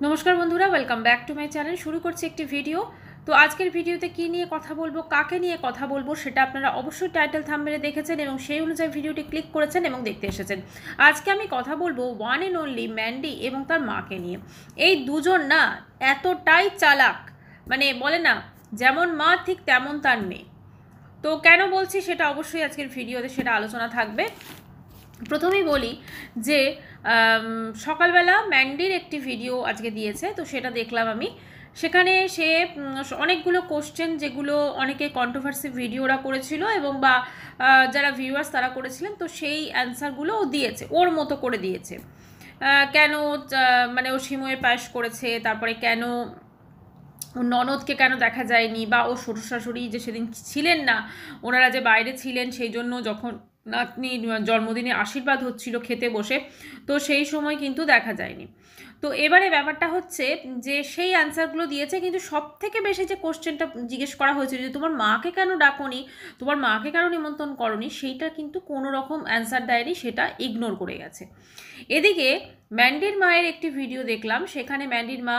নমস্কার বন্ধুরা, welcome back to my channel. শুরু করছি একটি ভিডিও। তো আজকের ভিডিওতে কি নিয়ে কথা বলবো, কাকে নিয়ে কথা বলবো, সেটা আপনারা অবশ্যই টাইটেল থাম্বনেলে দেখেছেন এবং সেই অনুযায়ী ভিডিওটি ক্লিক করেছেন এবং দেখতে এসেছেন। আজকে আমি কথা বলবো ওয়ান অ্যান্ড অনলি ম্যান্ডি এবং তার মাকে নিয়ে। এই দুজন না এতটাই চালাক, মানে বলে না যেমন মা ঠিক তেমন তার মেয়ে। তো কেন বলছি সেটা অবশ্যই আজকের ভিডিওতে সেটা আলোচনা থাকবে। প্রথমেই বলি যে সকালবেলা ম্যান্ডির একটি ভিডিও আজকে দিয়েছে, তো সেটা দেখলাম আমি। সেখানে সে অনেকগুলো কোশ্চেন, যেগুলো অনেকে কন্ট্রোভার্সি ভিডিওরা করেছিল এবং বা যারা ভিউয়ার্স তারা করেছিলেন, তো সেই অ্যান্সারগুলো ও দিয়েছে, ওর মতো করে দিয়েছে। কেন মানে ও সিমইয়ের পায়েস করেছে, তারপরে কেন ওর ননদকে কেন দেখা যায়নি, বা ও শ্বশুর শাশুড়ি যে সেদিন ছিলেন না, ওনারা যে বাইরে ছিলেন, সেই জন্য যখন নাতনি জন্মদিনে আশীর্বাদ হচ্ছিল খেতে বসে, তো সেই সময় কিন্তু দেখা যায়নি। তো এবারে ব্যাপারটা হচ্ছে যে সেই অ্যান্সারগুলো দিয়েছে, কিন্তু সব থেকে বেশি যে কোশ্চেনটা জিজ্ঞেস করা হয়েছিল যে তোমার মাকে কেন ডাকোনি, তোমার মাকে কেন নিমন্ত্রণ করনি, সেইটা কিন্তু কোনো রকম অ্যান্সার দেয়নি, সেটা ইগনোর করে গেছে। এদিকে ম্যান্ডির মায়ের একটি ভিডিও দেখলাম, সেখানে ম্যান্ডির মা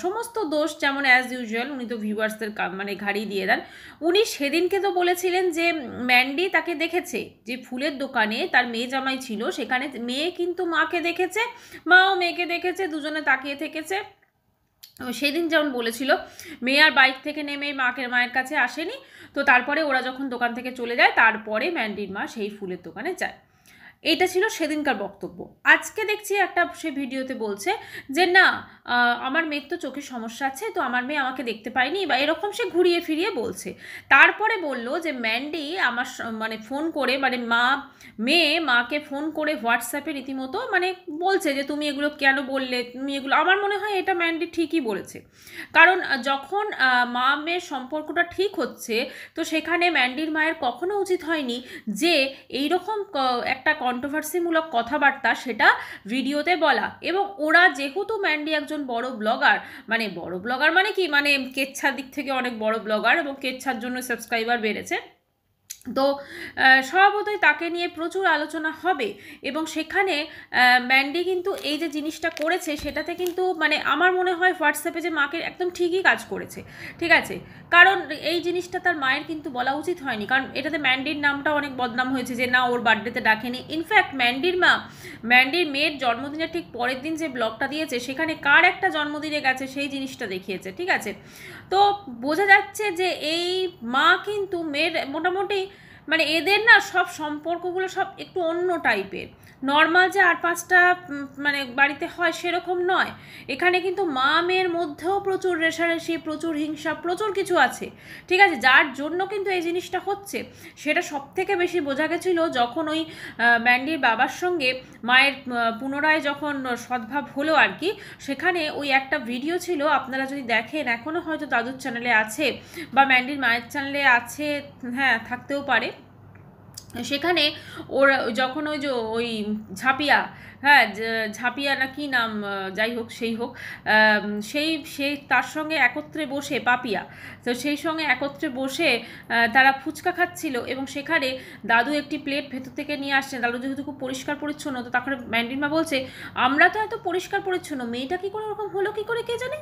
সমস্ত দোষ যেমন অ্যাজ ইউজুয়াল উনি তো ভিউয়ার্সদের মানে ঘাড়ি দিয়ে দেন। উনি সেদিনকে তো বলেছিলেন যে ম্যান্ডি তাকে দেখেছে, যে ফুলের দোকানে তার মেয়ে জামাই ছিল, সেখানে মেয়ে কিন্তু মাকে দেখেছে, মাও মেয়েকে দেখেছে, দুজনে তাকিয়ে থেকেছে। সেদিন যেমন বলেছিল মেয়ে আর বাইক থেকে নেমে মায়ের কাছে আসেনি, তো তারপরে ওরা যখন দোকান থেকে চলে যায় তারপরে ম্যান্ডির মা সেই ফুলের দোকানে যায়। এইটা ছিল সেদিনকার বক্তব্য। আজকে দেখছি একটা সে ভিডিওতে বলছে যে না, আমার মেয়ের তো চোখের সমস্যা আছে, তো আমার মেয়ে আমাকে দেখতে পায়নি, বা এরকম সে ঘুরিয়ে ফিরিয়ে বলছে। তারপরে বলল যে ম্যান্ডি আমার মানে ফোন করে, মানে মেয়ে মাকে ফোন করে হোয়াটসঅ্যাপে রীতিমতো মানে বলছে যে তুমি এগুলো কেন বললে, তুমি এগুলো। আমার মনে হয় এটা ম্যান্ডি ঠিকই বলেছে, কারণ যখন মা মেয়ের সম্পর্কটা ঠিক হচ্ছে, তো সেখানে ম্যান্ডির মায়ের কখনো উচিত হয়নি যে এইরকম একটা কন্ট্রোভার্সিমূলক কথাবার্তা সেটা ভিডিওতে বলা। এবং ওরা যেহেতু ম্যান্ডি একজন বড় ব্লগার, মানে কি, মানে কেচ্ছার দিক থেকে অনেক বড় ব্লগার, এবং কেচ্ছার জন্য সাবস্ক্রাইবার বেড়েছে, তো স্বভাবতই তাকে নিয়ে প্রচুর আলোচনা হবে। এবং সেখানে ম্যান্ডি কিন্তু এই যে জিনিসটা করেছে, সেটাতে কিন্তু মানে আমার মনে হয় হোয়াটসঅ্যাপে যে মাকে একদম ঠিকই কাজ করেছে, ঠিক আছে। কারণ এই জিনিসটা তার মায়ের কিন্তু বলা উচিত হয়নি, কারণ এটাতে ম্যান্ডির নামটা অনেক বদনাম হয়েছে যে না, ওর বার্থডেতে ডাকেনি। ইনফ্যাক্ট ম্যান্ডির মেয়ের জন্মদিনের ঠিক পরের দিন যে ব্লগটা দিয়েছে, সেখানে কার একটা জন্মদিনে গেছে সেই জিনিসটা দেখিয়েছে, ঠিক আছে। তো বোঝা যাচ্ছে যে এই মা কিন্তু মেয়ের মোটামুটি মানে এদের না সব সম্পর্কগুলো সব একটু অন্য টাইপের। নর্মাল যে আর পাঁচটা মানে বাড়িতে হয় সেরকম নয়, এখানে কিন্তু মা মেয়ের মধ্যেও প্রচুর রেষারেষি, প্রচুর হিংসা, প্রচুর কিছু আছে, ঠিক আছে। যার জন্য কিন্তু এই জিনিসটা হচ্ছে, সেটা সব থেকে বেশি বোঝা গেছিলো যখন ওই ম্যান্ডির বাবার সঙ্গে মায়ের পুনরায় যখন সদ্ভাব হলো আর কি। সেখানে ওই একটা ভিডিও ছিল, আপনারা যদি দেখেন, এখনও হয়তো দাদুর চ্যানেলে আছে বা ম্যান্ডির মায়ের চ্যানেলে আছে, হ্যাঁ থাকতেও পারে। সেখানে ওর যখন ওই যে ওই ঝাঁপিয়া, হ্যাঁ ঝাঁপিয়া না কি নাম, যাই হোক সেই হোক, সেই তার সঙ্গে একত্রে বসে পাপিয়া, তো সেই সঙ্গে একত্রে বসে তারা ফুচকা খাচ্ছিল, এবং সেখানে দাদু একটি প্লেট ভেতর থেকে নিয়ে আসছেন। দাদু যেহেতু খুব পরিষ্কার পরিচ্ছন্ন, তো তখন ম্যান্ডির মা বলছে আমরা তো এত পরিষ্কার পরিচ্ছন্ন, মেয়েটা কী করে ওরকম হলো, কী করে কে জানে।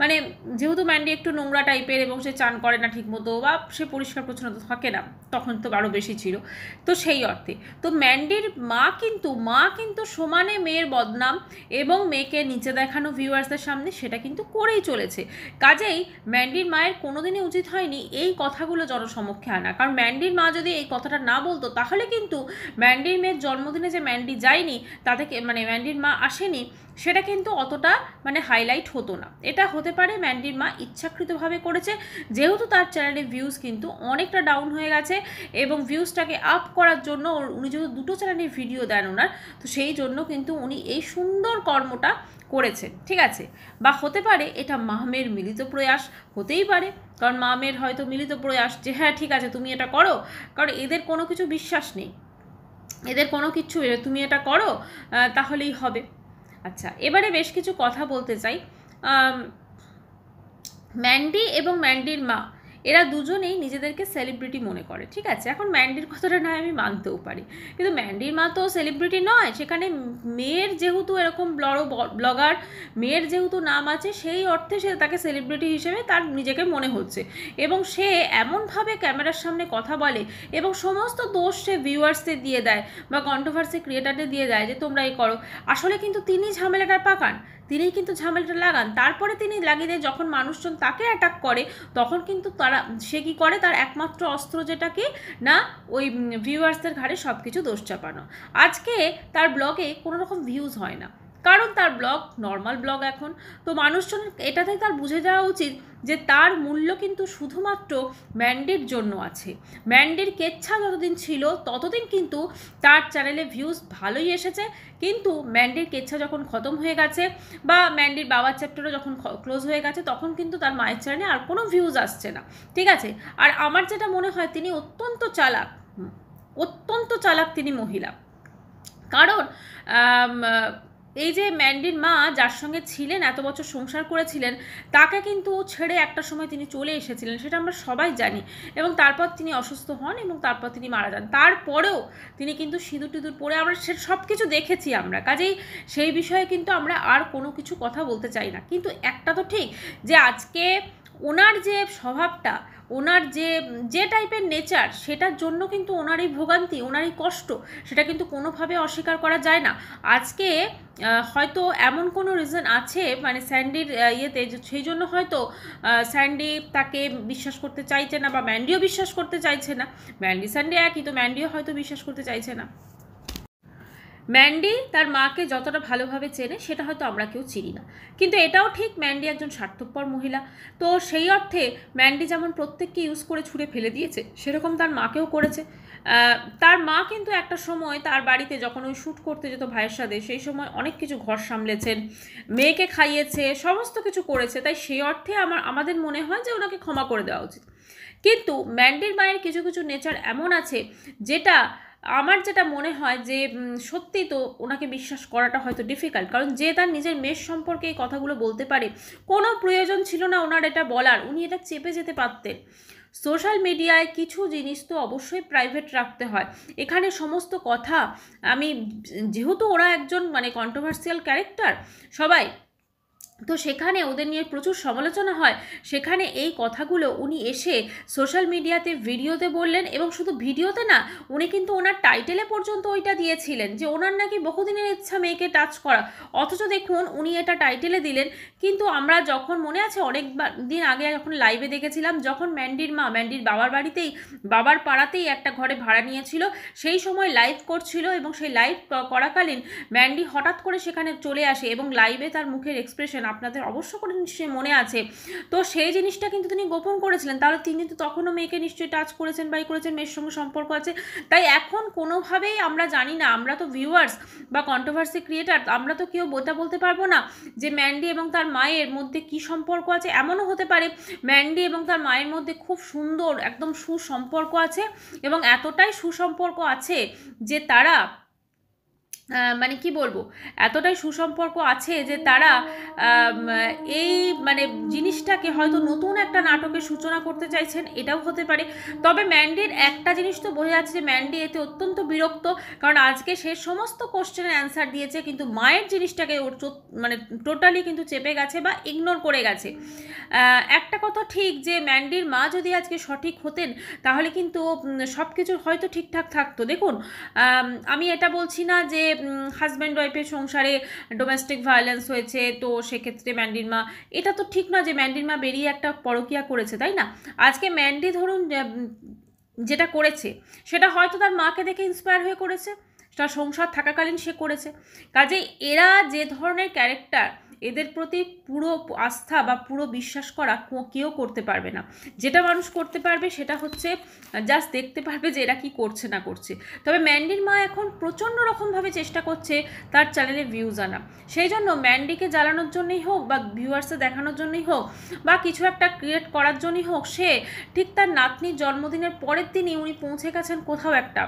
মানে যেহেতু ম্যান্ডি একটু নোংরা টাইপের, এবং সে চান করে না ঠিক মতো, বা সে পরিষ্কার পরিচ্ছন্ন থাকে না, তখন তো আরও বেশি ছিল, তো সেই অর্থে তো ম্যান্ডির মা কিন্তু সমানে মেয়ের বদনাম এবং মেয়েকে নিচে দেখানো ভিউয়ার্সদের সামনে, সেটা কিন্তু করেই চলেছে। কাজেই ম্যান্ডির মায়ের কোনোদিনই উচিত হয়নি এই কথাগুলো জনসমক্ষে আনা, কারণ ম্যান্ডির মা যদি এই কথাটা না বলতো, তাহলে কিন্তু ম্যান্ডির মেয়ের জন্মদিনে যে ম্যান্ডি যায়নি, তাতে মানে ম্যান্ডির মা আসেনি, সেটা কিন্তু অতটা মানে হাইলাইট হতো না। এটা হতে পারে ম্যান্ডির মা ইচ্ছাকৃতভাবে করেছে, যেহেতু তার চ্যানেলে ভিউজ কিন্তু অনেকটা ডাউন হয়ে গেছে, এবং ভিউজটাকে আপ করার জন্য উনি যেহেতু দুটো চ্যানেলে ভিডিও দেন ওনার, তো সেই জন্য কিন্তু উনি এই সুন্দর কর্মটা করেছেন, ঠিক আছে। বা হতে পারে এটা মামের মিলিত প্রয়াস, হতেই পারে, কারণ মামের হয়তো মিলিত প্রয়াস যে হ্যাঁ ঠিক আছে তুমি এটা করো, কারণ এদের কোনো কিছু বিশ্বাস নেই, এদের কোনো কিছু তুমি এটা করো তাহলেই হবে। আচ্ছা, এবারে বেশ কিছু কথা বলতে চাই। ম্যান্ডি এবং ম্যান্ডির মা এরা দুজনেই নিজেদেরকে সেলিব্রিটি মনে করে, ঠিক আছে। এখন ম্যান্ডির কথাটা নয় আমি মানতেও পারি, কিন্তু ম্যান্ডির মা তো সেলিব্রিটি নয়। সেখানে মেয়ের যেহেতু এরকম বড় ব্লগার, মেয়ের যেহেতু নাম আছে, সেই অর্থে সে তাকে সেলিব্রিটি হিসেবে তার নিজেকে মনে হচ্ছে, এবং সে এমনভাবে ক্যামেরার সামনে কথা বলে এবং সমস্ত দোষ সে ভিউয়ার্সদের দিয়ে দেয় বা কন্ট্রোভার্সি ক্রিয়েটারদের দিয়ে দেয় যে তোমরা এই করো। আসলে কিন্তু তিনি ঝামেলাটার পাকান, তিনিই কিন্তু ঝামেলাটা লাগান। তারপরে তিনি লাগিয়ে দেয়, যখন মানুষজন তাকে অ্যাটাক করে তখন কিন্তু সে কী করে, তার একমাত্র অস্ত্র যেটা কি না, ওই ভিউয়ার্সদের ঘাড়ে সব কিছু দোষ চাপানো। আজকে তার ব্লগে কোনো রকম ভিউজ হয় না, কারণ তার ব্লগ নর্মাল ব্লগ এখন। তো মানুষজন এটাতেই তার বুঝে যাওয়া উচিত যে তার মূল্য কিন্তু শুধুমাত্র ম্যান্ডির জন্য আছে। ম্যান্ডির কেচ্ছা যতদিন ছিল ততদিন কিন্তু তার চ্যানেলে ভিউজ ভালোই এসেছে, কিন্তু ম্যান্ডির কেচ্ছা যখন খতম হয়ে গেছে বা ম্যান্ডির বাবার চ্যাপ্টারও যখন ক্লোজ হয়ে গেছে, তখন কিন্তু তার মায়ের চ্যানেলে আর কোনো ভিউজ আসছে না, ঠিক আছে। আর আমার যেটা মনে হয়, তিনি অত্যন্ত চালাক তিনি মহিলা। কারণ এই যে ম্যান্ডির মা যার সঙ্গে ছিলেন, এত বছর সংসার করেছিলেন, তাকে কিন্তু ছেড়ে একটা সময় তিনি চলে এসেছিলেন, সেটা আমরা সবাই জানি। এবং তারপর তিনি অসুস্থ হন এবং তারপর তিনি মারা যান। তারপরেও তিনি কিন্তু সিঁদুর টিঁদুর পরে আমরা সব কিছু দেখেছি আমরা, কাজেই সেই বিষয়ে কিন্তু আমরা আর কোনো কিছু কথা বলতে চাই না। কিন্তু একটা তো ঠিক যে আজকে ওনার যে স্বভাবটা, ওনার যে টাইপের নেচার, সেটার জন্য কিন্তু ওনার এই ভোগান্তি, ওনার এই কষ্ট, সেটা কিন্তু কোনোভাবে অস্বীকার করা যায় না। আজকে হয়তো এমন কোনো রিজন আছে মানে স্যান্ডির ইয়েতে, সেই জন্য হয়তো স্যান্ডি তাকে বিশ্বাস করতে চাইছে না বা ম্যান্ডিও বিশ্বাস করতে চাইছে না। স্যান্ডি একই, তো ম্যান্ডিও হয়তো বিশ্বাস করতে চাইছে না। ম্যান্ডি তার মাকে যতটা ভালোভাবে চেনে সেটা হয়তো আমরা কেউ চিনি না, কিন্তু এটাও ঠিক ম্যান্ডি একজন স্বার্থপর মহিলা। তো সেই অর্থে ম্যান্ডি যেমন প্রত্যেককে ইউজ করে ছুঁড়ে ফেলে দিয়েছে, সেরকম তার মাকেও করেছে। তার মা কিন্তু একটা সময় তার বাড়িতে যখন ওই শ্যুট করতে যেত ভাইয়ের সাথে, সেই সময় অনেক কিছু ঘর সামলেছেন, মেয়েকে খাইয়েছে, সমস্ত কিছু করেছে। তাই সেই অর্থে আমাদের মনে হয় যে ওনাকে ক্ষমা করে দেওয়া উচিত। কিন্তু ম্যান্ডির মায়ের কিছু কিছু নেচার এমন আছে যেটা আমার যেটা মনে হয় যে সত্যি তো ওনাকে বিশ্বাস করাটা হয়তো ডিফিকাল্ট। কারণ যে তার নিজের মেয়ের সম্পর্কে এই কথাগুলো বলতে পারে, কোনো প্রয়োজন ছিল না ওনার এটা বলার, উনি এটা চেপে যেতে পারতেন। সোশ্যাল মিডিয়ায় কিছু জিনিস তো অবশ্যই প্রাইভেট রাখতে হয়। এখানে সমস্ত কথা যেহেতু ওরা একজন মানে কন্ট্রোভার্সিয়াল ক্যারেক্টার সবাই, তো সেখানে ওদের নিয়ে প্রচুর সমালোচনা হয়, সেখানে এই কথাগুলো উনি এসে সোশ্যাল মিডিয়াতে ভিডিওতে বললেন। এবং শুধু ভিডিওতে না, উনি কিন্তু ওনার টাইটেলে পর্যন্ত ওইটা দিয়েছিলেন যে ওনার নাকি বহুদিনের ইচ্ছা মেয়েকে টাচ করা, অথচ দেখুন উনি এটা টাইটেলে দিলেন। কিন্তু আমরা যখন মনে আছে অনেক দিন আগে যখন লাইভে দেখেছিলাম, যখন ম্যান্ডির বাবার বাড়িতেই, বাবার পাড়াতেই একটা ঘরে ভাড়া নিয়েছিল, সেই সময় লাইভ করছিল এবং সেই লাইভ করাকালীন ম্যান্ডি হঠাৎ করে সেখানে চলে আসে এবং লাইভে তার মুখের এক্সপ্রেশন আপনাদের অবশ্য করে নিশ্চয়ই মনে আছে। তো সেই জিনিসটা কিন্তু তিনি গোপন করেছিলেন, তাহলে তিনি তো তখনও মেয়েকে নিশ্চয়ই টাচ করেছেন, করেছেন, মেয়ের সঙ্গে সম্পর্ক আছে। তাই এখন কোনোভাবেই আমরা জানি না, আমরা তো ভিউয়ার্স বা কন্ট্রোভার্সি ক্রিয়েটার, আমরা তো কেউ বলতে পারবো না যে ম্যান্ডি এবং তার মায়ের মধ্যে কি সম্পর্ক আছে। এমনও হতে পারে ম্যান্ডি এবং তার মায়ের মধ্যে খুব সুন্দর একদম সুসম্পর্ক আছে, এবং এতটাই সুসম্পর্ক আছে যে তারা মানে কি বলবো, এতটাই সুসম্পর্ক আছে যে তারা এই মানে জিনিসটাকে হয়তো নতুন একটা নাটকের সূচনা করতে চাইছেন, এটাও হতে পারে। তবে ম্যান্ডির একটা জিনিস তো বোঝা যাচ্ছে যে ম্যান্ডি এতে অত্যন্ত বিরক্ত, কারণ আজকে সে সমস্ত কোশ্চেনের অ্যান্সার দিয়েছে, কিন্তু মায়ের জিনিসটাকে ওর মানে টোটালি কিন্তু চেপে গেছে বা ইগনোর করে গেছে। একটা কথা ঠিক যে ম্যান্ডির মা যদি আজকে সঠিক হতেন, তাহলে কিন্তু সব কিছু হয়তো ঠিকঠাক থাকতো। দেখুন, আমি এটা বলছি না যে হাজব্যান্ড ওয়াইফের সংসারে ডোমেস্টিক ভায়োলেন্স হয়েছে, তো সেক্ষেত্রে ম্যান্ডির মা, এটা তো ঠিক না যে ম্যান্ডির মা বেরিয়ে একটা পরকীয়া করেছে, তাই না? আজকে ম্যান্ডি ধরুন যেটা করেছে, সেটা হয়তো তার মাকে দেখে ইন্সপায়ার হয়ে করেছে, তার সংসার থাকাকালীন সে করেছে। কাজেই এরা যে ধরনের ক্যারেক্টার, এদের প্রতি পুরো আস্থা বা পুরো বিশ্বাস করা কেউ করতে পারবে না। যেটা মানুষ করতে পারবে সেটা হচ্ছে জাস্ট দেখতে পারবে যে এরা কি করছে না করছে। তবে ম্যান্ডির মা এখন প্রচণ্ড রকমভাবে চেষ্টা করছে তার চ্যানেলে ভিউজ আনা, সেই জন্য ম্যান্ডিকে জ্বালানোর জন্যই হোক বা ভিউয়ার্সে দেখানোর জন্যই হোক বা কিছু একটা ক্রিয়েট করার জন্যই হোক, সে ঠিক তার নাতনির জন্মদিনের পরের দিনই উনি পৌঁছে গেছেন কোথাও একটা,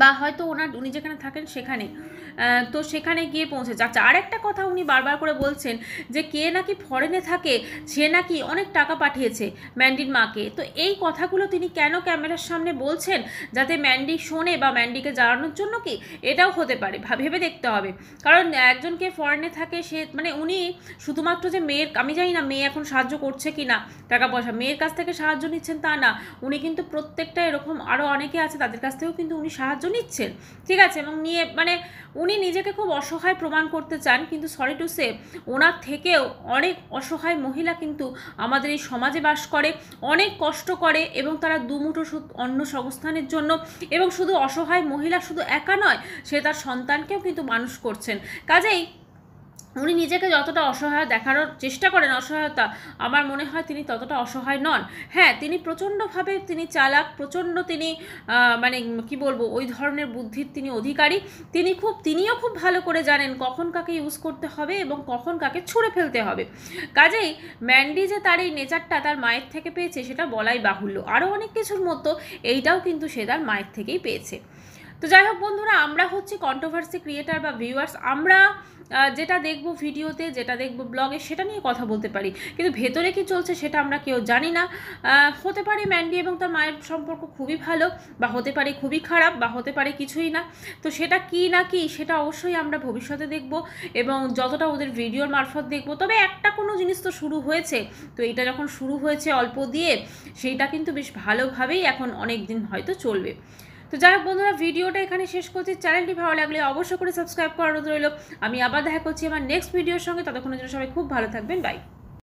বা হয়তো উনি যেখানে থাকেন সেখানে, তো সেখানে গিয়ে পৌঁছেছে। আচ্ছা, আরেকটা কথা উনি বারবার করে বলছেন যে কে নাকি ফরেনে থাকে সে নাকি অনেক টাকা পাঠিয়েছে ম্যান্ডির মাকে। তো এই কথাগুলো তিনি কেন ক্যামেরার সামনে বলছেন? যাতে ম্যান্ডি শোনে বা ম্যান্ডিকে জানানোর জন্য কি? এটাও হতে পারে, ভেবে দেখতে হবে। কারণ একজনকে ফরেনে থাকে সে মানে উনি শুধুমাত্র যে মেয়ের, আমি জানি না মেয়ে এখন সাহায্য করছে কি না টাকা পয়সা, মেয়ের কাছ থেকে সাহায্য নিচ্ছেন তা না, উনি কিন্তু প্রত্যেকটা এরকম আরও অনেকে আছে তাদের কাছ থেকেও কিন্তু উনি সাহায্য নিচ্ছেন, ঠিক আছে? এবং নিয়ে মানে উনি নিজেকে খুব অসহায় প্রমাণ করতে চান, কিন্তু সরি টু সে ওনার থেকেও অনেক অসহায় মহিলা কিন্তু আমাদের এই সমাজে বাস করে, অনেক কষ্ট করে এবং তারা দুমুঠো অন্ন সংস্থানের জন্য, এবং শুধু অসহায় মহিলা শুধু একা নয়, সে তার সন্তানকেও কিন্তু মানুষ করছেন। কাজেই উনি নিজেকে যতটা অসহায় দেখানোর চেষ্টা করেন, অসহায়তা, আমার মনে হয় তিনি ততটা অসহায় নন। হ্যাঁ, তিনি প্রচণ্ডভাবে তিনি চালাক, প্রচণ্ড তিনি মানে কি বলবো ওই ধরনের বুদ্ধির তিনি অধিকারী। তিনিও খুব ভালো করে জানেন কখন কাকে ইউজ করতে হবে এবং কখন কাকে ছুঁড়ে ফেলতে হবে। কাজেই ম্যান্ডি যে তার এই নেচারটা তার মায়ের থেকে পেয়েছে সেটা বলাই বাহুল্য। আরও অনেক কিছুর মতো এইটাও কিন্তু সে তার মায়ের থেকেই পেয়েছে। তো যাই হোক বন্ধুরা, আমরা হচ্ছে কন্ট্রোভার্সি ক্রিয়েটার বা ভিউয়ার্স, আমরা যেটা দেখব ভিডিওতে, যেটা দেখব ব্লগে, সেটা নিয়ে কথা বলতে পারি, কিন্তু ভেতরে কি চলছে সেটা আমরা কেউ জানি না। হতে পারে ম্যান্ডি এবং তার মায়ের সম্পর্ক খুবই ভালো, বা হতে পারে খুবই খারাপ, বা হতে পারে কিছুই না। তো সেটা কি না কি সেটা অবশ্যই আমরা ভবিষ্যতে দেখব, এবং যতটা ওদের ভিডিওর মারফত দেখব। তবে একটা কোনো জিনিস তো শুরু হয়েছে, তো এটা যখন শুরু হয়েছে অল্প দিয়ে, সেইটা কিন্তু বেশ ভালোভাবেই এখন অনেক দিন হয়তো চলবে। তো যাই হোক বন্ধুরা, ভিডিওটা এখানে শেষ করছি। চ্যানেলটি ভালো লাগলে অবশ্যই করে সাবস্ক্রাইব করানো রইল। আমি আবার দেখা করছি আমার নেক্সট ভিডিওর সঙ্গে, ততক্ষণের জন্য সবাই খুব ভালো থাকবেন, বাই।